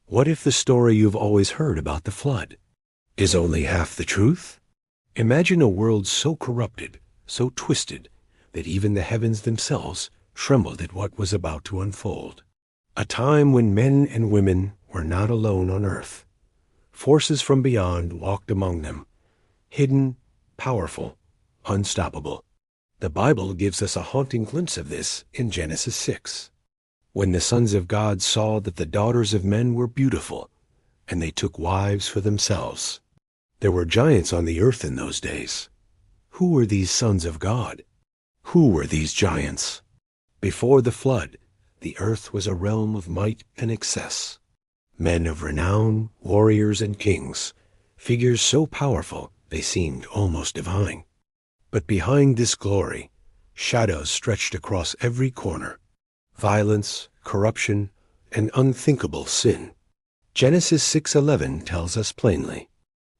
What if the story you've always heard about the flood is only half the truth? Imagine a world so corrupted, so twisted, that even the heavens themselves trembled at what was about to unfold. A time when men and women were not alone on earth. Forces from beyond walked among them, hidden, powerful, unstoppable. The Bible gives us a haunting glimpse of this in Genesis 6. When the sons of God saw that the daughters of men were beautiful, and they took wives for themselves. There were giants on the earth in those days. Who were these sons of God? Who were these giants? Before the flood, the earth was a realm of might and excess. Men of renown, warriors and kings, figures so powerful they seemed almost divine. But behind this glory, shadows stretched across every corner. Violence, corruption, and unthinkable sin. Genesis 6:11 tells us plainly,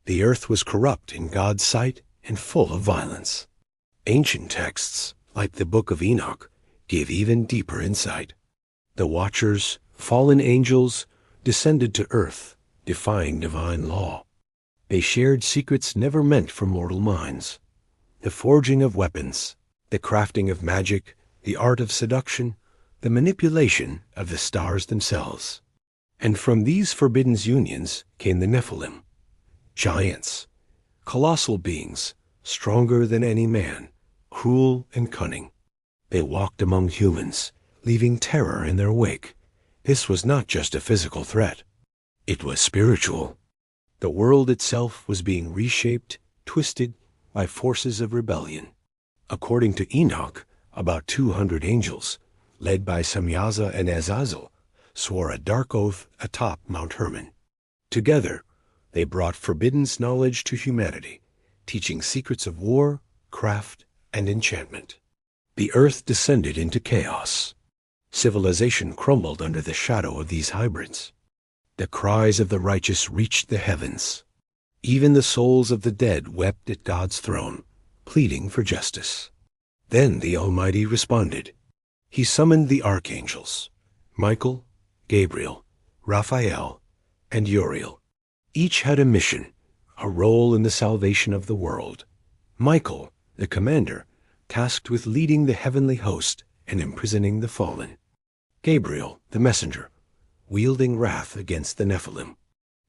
the earth was corrupt in God's sight and full of violence. Ancient texts, like the book of Enoch, give even deeper insight. The Watchers, fallen angels, descended to earth, defying divine law. They shared secrets never meant for mortal minds. The forging of weapons, the crafting of magic, the art of seduction, the manipulation of the stars themselves. And from these forbidden unions came the Nephilim, giants, colossal beings, stronger than any man, cruel and cunning. They walked among humans, leaving terror in their wake. This was not just a physical threat. It was spiritual. The world itself was being reshaped, twisted by forces of rebellion. According to Enoch, about 200 angels, led by Samyaza and Azazel, swore a dark oath atop Mount Hermon. Together, they brought forbidden knowledge to humanity, teaching secrets of war, craft, and enchantment. The earth descended into chaos. Civilization crumbled under the shadow of these hybrids. The cries of the righteous reached the heavens. Even the souls of the dead wept at God's throne, pleading for justice. Then the Almighty responded. He summoned the archangels, Michael, Gabriel, Raphael, and Uriel. Each had a mission, a role in the salvation of the world. Michael, the commander, tasked with leading the heavenly host and imprisoning the fallen. Gabriel, the messenger, wielding wrath against the Nephilim.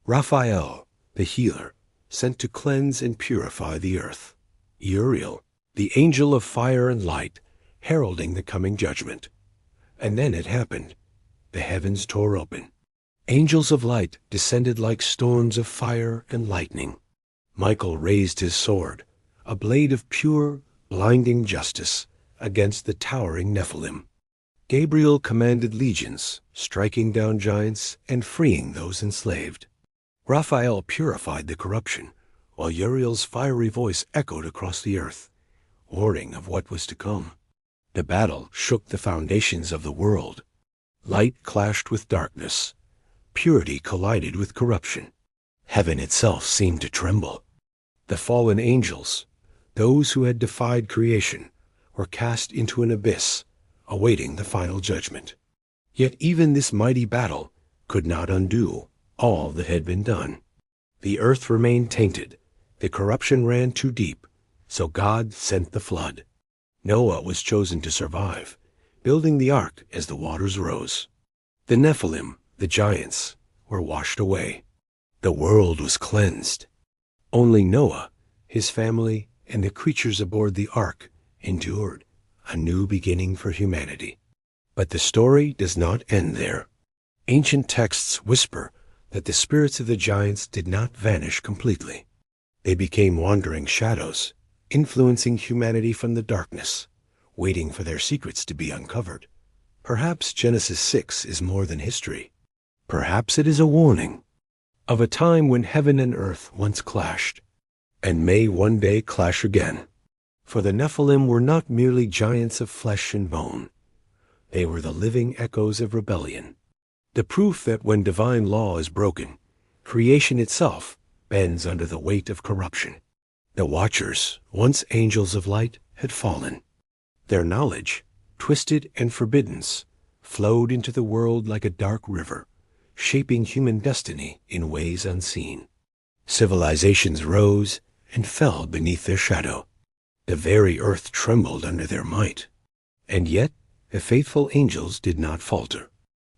Raphael, the healer, sent to cleanse and purify the earth. Uriel, the angel of fire and light, heralding the coming judgment. And then it happened. The heavens tore open. Angels of light descended like storms of fire and lightning. Michael raised his sword, a blade of pure, blinding justice, against the towering Nephilim. Gabriel commanded legions, striking down giants and freeing those enslaved. Raphael purified the corruption, while Uriel's fiery voice echoed across the earth, warning of what was to come. The battle shook the foundations of the world. Light clashed with darkness. Purity collided with corruption. Heaven itself seemed to tremble. The fallen angels, those who had defied creation, were cast into an abyss, awaiting the final judgment. Yet even this mighty battle could not undo all that had been done. The earth remained tainted. The corruption ran too deep, so God sent the flood. Noah was chosen to survive, building the ark as the waters rose. The Nephilim, the giants, were washed away. The world was cleansed. Only Noah, his family, and the creatures aboard the ark endured, a new beginning for humanity. But the story does not end there. Ancient texts whisper that the spirits of the giants did not vanish completely. They became wandering shadows, influencing humanity from the darkness, waiting for their secrets to be uncovered. Perhaps Genesis 6 is more than history. Perhaps it is a warning of a time when heaven and earth once clashed, and may one day clash again. For the Nephilim were not merely giants of flesh and bone. They were the living echoes of rebellion, the proof that when divine law is broken, creation itself bends under the weight of corruption. The Watchers, once angels of light, had fallen. Their knowledge, twisted and forbidden, flowed into the world like a dark river, shaping human destiny in ways unseen. Civilizations rose and fell beneath their shadow. The very earth trembled under their might. And yet the faithful angels did not falter.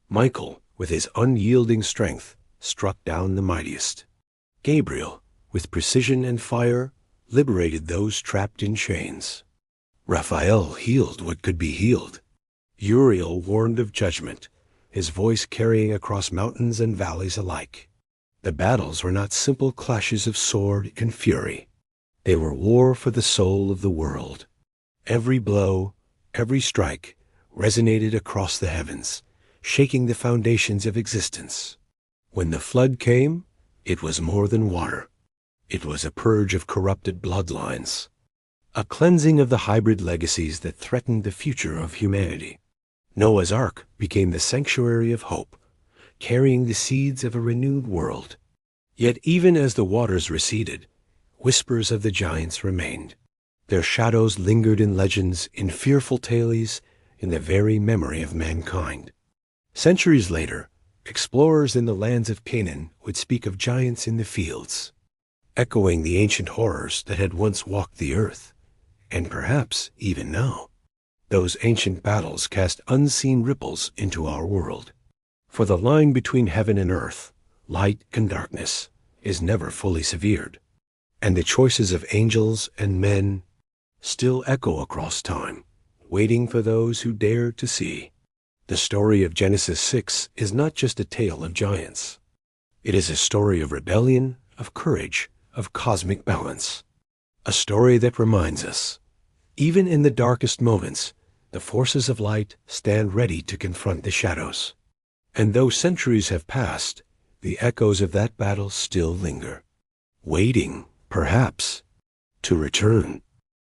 Michael, with his unyielding strength, struck down the mightiest. Gabriel, with precision and fire, liberated those trapped in chains. Raphael healed what could be healed. Uriel warned of judgment, his voice carrying across mountains and valleys alike. The battles were not simple clashes of sword and fury. They were war for the soul of the world. Every blow, every strike, resonated across the heavens, shaking the foundations of existence. When the flood came, it was more than water. It was a purge of corrupted bloodlines, a cleansing of the hybrid legacies that threatened the future of humanity. Noah's Ark became the sanctuary of hope, carrying the seeds of a renewed world. Yet even as the waters receded, whispers of the giants remained. Their shadows lingered in legends, in fearful tales, in the very memory of mankind. Centuries later, explorers in the lands of Canaan would speak of giants in the fields, echoing the ancient horrors that had once walked the earth, and perhaps even now. Those ancient battles cast unseen ripples into our world. For the line between heaven and earth, light and darkness, is never fully severed, and the choices of angels and men still echo across time, waiting for those who dare to see. The story of Genesis 6 is not just a tale of giants. It is a story of rebellion, of courage, of cosmic balance. A story that reminds us, even in the darkest moments, the forces of light stand ready to confront the shadows. And though centuries have passed, the echoes of that battle still linger, waiting, perhaps, to return.